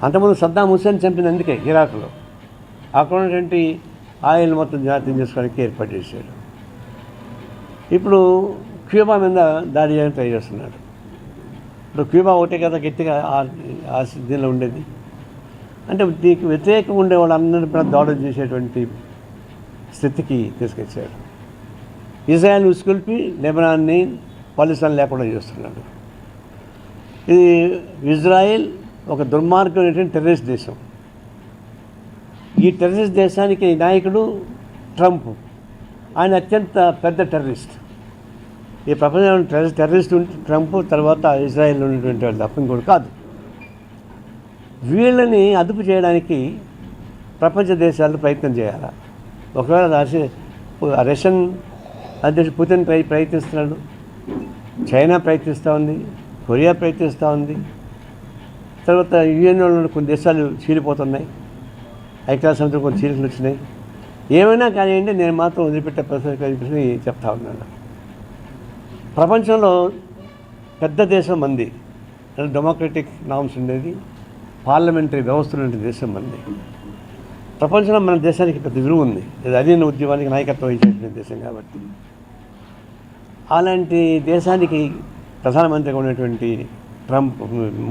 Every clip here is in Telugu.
అంతకుముందు సద్దాం హుస్సేన్ చంపింది అందుకే ఇరాక్లో. అక్కడ ఉన్నటువంటి ఆయిల్ మొత్తం జాతీయం చేసుకోవడానికి ఏర్పాటు చేశాడు. ఇప్పుడు క్యూబా మీద దాడి చేయడానికి ట్రై చేస్తున్నాడు. ఇప్పుడు క్యూబా ఒకటే కదా గట్టిగా ఆ దీనిలో ఉండేది. అంటే దీనికి వ్యతిరేకంగా ఉండే వాళ్ళందరినీ దాడులు చేసేటువంటి స్థితికి తీసుకొచ్చాడు. ఇజ్రాయెల్ ఉసుకొల్పి లెబనాన్ని పాలిస్తాన్ లేకుండా చేస్తున్నాడు. ఇది ఇజ్రాయెల్ ఒక దుర్మార్గమైనటువంటి టెర్రరిస్ట్ దేశం. ఈ టెర్రరిస్ట్ దేశానికి నాయకుడు ట్రంప్. ఆయన అత్యంత పెద్ద టెర్రరిస్ట్. ఈ ప్రపంచంలో టెర్రరిస్ట్ ట్రంప్, తర్వాత ఇజ్రాయెల్ ఉన్నటువంటి వాళ్ళు తప్ప ఇంకోటి కాదు. వీళ్ళని అదుపు చేయడానికి ప్రపంచ దేశాలు ప్రయత్నం చేయాలి. ఒకవేళ రష్యన్ అధ్యక్షుడు పుతిన్ ప్రయత్నిస్తున్నాడు, చైనా ప్రయత్నిస్తూ ఉంది, కొరియా ప్రయత్నిస్తూ ఉంది, తర్వాత యుఎన్లో కొన్ని దేశాలు చీలిపోతున్నాయి, ఐక్యరాజ్యసమితిలో కొన్ని చీలికలు వచ్చినాయి. ఏమైనా కానివ్వండి, నేను మాత్రం వదిలిపెట్టే ప్రశ్న చెప్తా ఉన్నాను. ప్రపంచంలో పెద్ద దేశం మంది, డెమోక్రటిక్ నామ్స్ ఉండేది, పార్లమెంటరీ వ్యవస్థలు ఉండే దేశం మంది. ప్రపంచంలో మన దేశానికి పెద్ద విలువ ఉంది. ఇది అధీన ఉద్యమానికి నాయకత్వం ఇచ్చేటువంటి దేశం కాబట్టి. అలాంటి దేశానికి ప్రధానమంత్రిగా ఉన్నటువంటి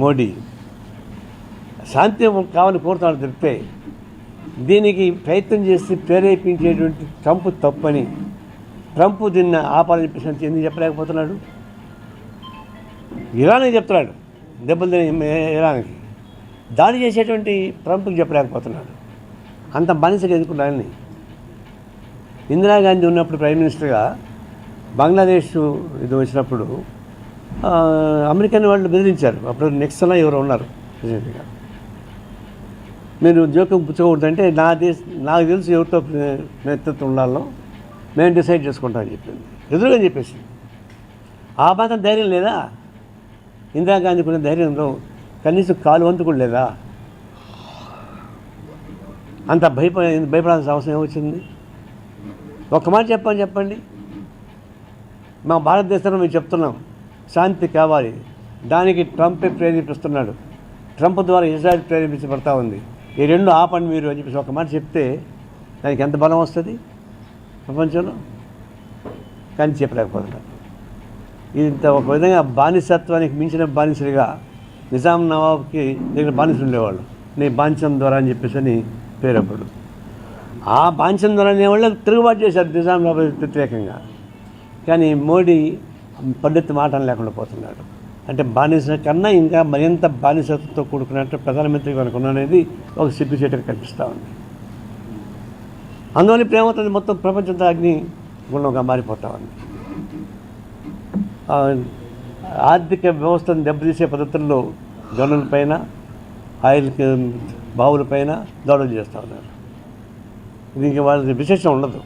మోడీ శాంతి కావాలని కోరుతాడు తప్పితే దీనికి ప్రయత్నం చేసి ప్రేరేపించేటువంటి ట్రంప్ తప్పని ట్రంప్ దీన్ని ఆపాలని చెప్పేసి ఎందుకు చెప్పలేకపోతున్నాడు? ఇరాన్కి చెప్తున్నాడు, దెబ్బలు తిని ఇరాన్కి దాడి చేసేటువంటి ట్రంప్కి చెప్పలేకపోతున్నాడు. అంత బానిసగా ఎదుర్కొన్నాడని. ఇందిరాగాంధీ ఉన్నప్పుడు ప్రైమ్ మినిస్టర్గా బంగ్లాదేశ్ ఇది వచ్చినప్పుడు అమెరికన్ వాళ్ళు బెదిరించారు. అప్పుడు నెక్సన్ ఎవరు ఉన్నారు ప్రెసిడెంట్గా. మీరు జోక్యం పుచ్చుకోకూడదంటే నాకు తెలుసు ఎవరితో నేతృత్వం ఉండాలో మేము డిసైడ్ చేసుకుంటామని చెప్పింది. ఎదురుగా చెప్పేసి ఆ మాత్రం ధైర్యం లేదా? ఇందిరాగాంధీ కొన్ని ధైర్యంలో కనీసం కాలు వంతు కూడా లేదా? అంత భయపడాల్సిన అవసరం ఏమొచ్చింది? ఒక్క మాట చెప్పండి. మా భారతదేశంలో మేము చెప్తున్నాం శాంతి కావాలి, దానికి ట్రంపే ప్రేరేపిస్తున్నాడు, ట్రంప్ ద్వారా ఇజ్రాయెల్ ప్రేరేపించబడతా ఉంది, ఈ రెండు ఆపండి మీరు అని చెప్పేసి ఒక మాట చెప్తే దానికి ఎంత బలం వస్తుంది ప్రపంచంలో? కానీ చెప్పలేకపోతున్నారు. ఇంత ఒక విధంగా బానిసత్వానికి మించిన బానిసలుగా నిజాం నవాబ్కి దగ్గర బానిసలు ఉండేవాళ్ళు. నీ బాంచం ద్వారా అని చెప్పేసి అని పేరప్పుడు ఆ బాంచం ద్వారా అనేవాళ్ళు తిరుగుబాటు చేశారు నిజాం నవాబ్ వ్యతిరేకంగా. కానీ మోడీ పల్లెత్తి మాట లేకుండా పోతున్నాడు. అంటే బానిస కన్నా ఇంకా మరింత బానిసత్వంతో కూడుకున్నట్టు ప్రధానమంత్రి కనుక అనేది ఒక సిగ్గుచేటుగా కనిపిస్తూ ఉంది. అందువల్ల ఇప్పుడు ఏమవుతుంది, మొత్తం ప్రపంచంతో అగ్ని గుణంగా మారిపోతూ ఉంది. ఆర్థిక వ్యవస్థను దెబ్బతీసే పద్ధతుల్లో గనులపైన, ఆయిల్ బావులపైన దాడులు చేస్తూ ఉన్నారు. దీనికి వాళ్ళ విశేషం ఉండదు.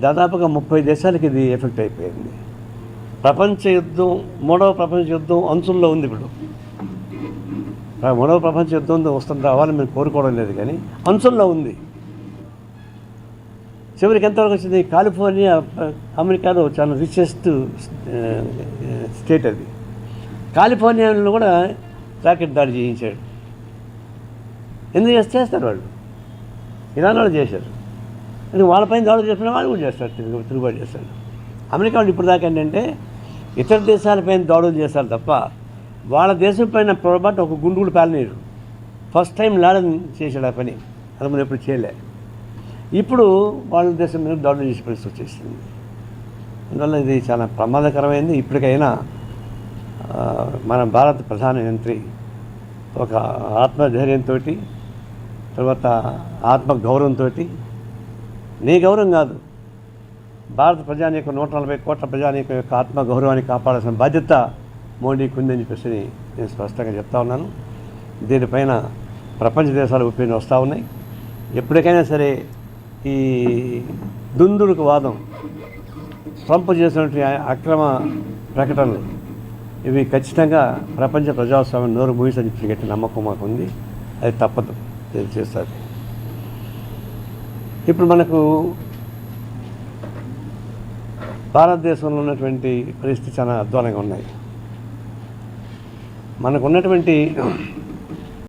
దాదాపుగా 30 దేశాలకి ఇది ఎఫెక్ట్ అయిపోయింది. మూడవ ప్రపంచ యుద్ధం అంచుల్లో ఉంది. ఇప్పుడు మూడవ ప్రపంచ యుద్ధం వస్తుంది రావాలని మేము కోరుకోవడం లేదు, కానీ అంచుల్లో ఉంది. చివరికి ఎంతవరకు వచ్చింది? కాలిఫోర్నియా అమెరికాలో చాలా రిచెస్ట్ స్టేట్ అది. కాలిఫోర్నియాలో కూడా రాకెట్ దాడి చేయించాడు. ఎందుకు చేస్తారు వాళ్ళు? ఇరాన్ వాళ్ళు చేశారు. అంటే వాళ్ళపైన దాడులు చేస్తున్న వాళ్ళు కూడా చేస్తారు, తిరుగుబాటు చేస్తారు. అమెరికా వాళ్ళు ఇప్పుడు దాకా ఏంటంటే ఇతర దేశాలపైన దాడులు చేస్తారు తప్ప వాళ్ళ దేశం పైన పొరపాటు ఒక గుండు కూడా పేలనీరు. ఫస్ట్ టైం లాడన్ చేశాడు ఆ పని, అది మనం ఎప్పుడు చేయలే. ఇప్పుడు వాళ్ళ దేశం మీద దాడులు చేసే పరిస్థితి వచ్చేసింది. అందువల్ల ఇది చాలా ప్రమాదకరమైంది. ఇప్పటికైనా మన భారత ప్రధానమంత్రి ఒక ఆత్మధైర్యంతో, తర్వాత ఆత్మగౌరవంతో, నీ గౌరవం కాదు, భారత ప్రజానీకం 140 కోట్ల ప్రజానీకం యొక్క ఆత్మగౌరవాన్ని కాపాడాల్సిన బాధ్యత మోడీకి ఉందని చెప్పేసి నేను స్పష్టంగా చెప్తా ఉన్నాను. దీనిపైన ప్రపంచ దేశాలు ఒపీనియన్ వస్తూ ఉన్నాయి. ఎప్పటికైనా సరే ఈ దుందుడుకు వాదం, ట్రంప్ చేసినటువంటి అక్రమ ప్రకటనలు ఇవి ఖచ్చితంగా ప్రపంచ ప్రజాస్వామ్యం నోరు మూయిసని చెప్పి గట్టి నమ్మకం మాకు ఉంది. అది తప్పదు, చేస్తారు. ఇప్పుడు మనకు భారతదేశంలో ఉన్నటువంటి పరిస్థితి చాలా అధ్వానంగా ఉన్నాయి. మనకు ఉన్నటువంటి